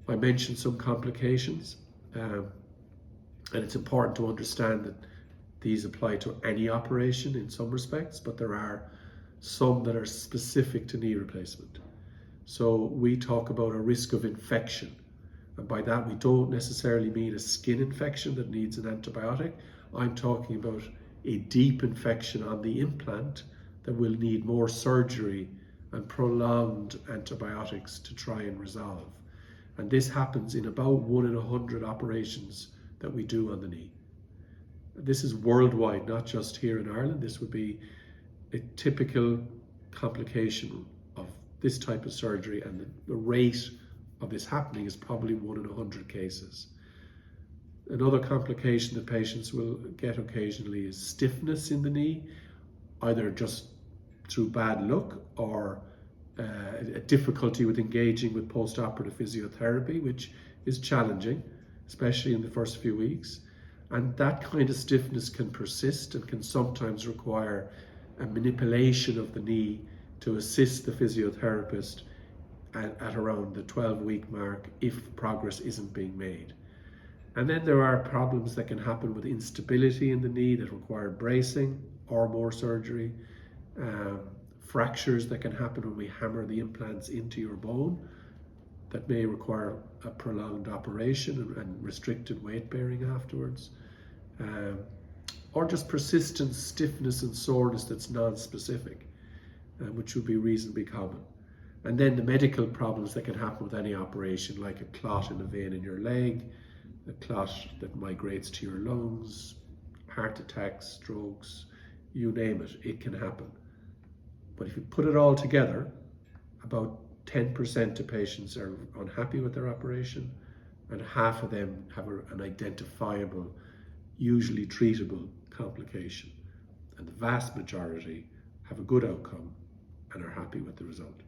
I mentioned some complications, and it's important to understand that these apply to any operation in some respects, but there are some that are specific to knee replacement. So we talk about a risk of infection, and by that we don't necessarily mean a skin infection that needs an antibiotic. I'm talking about a deep infection on the implant that will need more surgery and prolonged antibiotics to try and resolve. And this happens in about 1 in 100 operations that we do on the knee. This is worldwide, not just here in Ireland. This would be a typical complication of this type of surgery, and the rate of this happening is probably 1 in 100 cases. Another complication that patients will get occasionally is stiffness in the knee, either just through bad luck or a difficulty with engaging with post-operative physiotherapy, which is challenging, especially in the first few weeks. And that kind of stiffness can persist and can sometimes require a manipulation of the knee to assist the physiotherapist at around the 12-week mark if progress isn't being made. And then there are problems that can happen with instability in the knee that require bracing or more surgery. Fractures that can happen when we hammer the implants into your bone that may require a prolonged operation and restricted weight bearing afterwards. Or just persistent stiffness and soreness that's non-specific, which would be reasonably common. And then the medical problems that can happen with any operation, like a clot in a vein in your leg, a clot that migrates to your lungs, heart attacks, strokes, you name it, it can happen. But if you put it all together, about 10% of patients are unhappy with their operation, and half of them have an identifiable, usually treatable complication. And the vast majority have a good outcome and are happy with the result.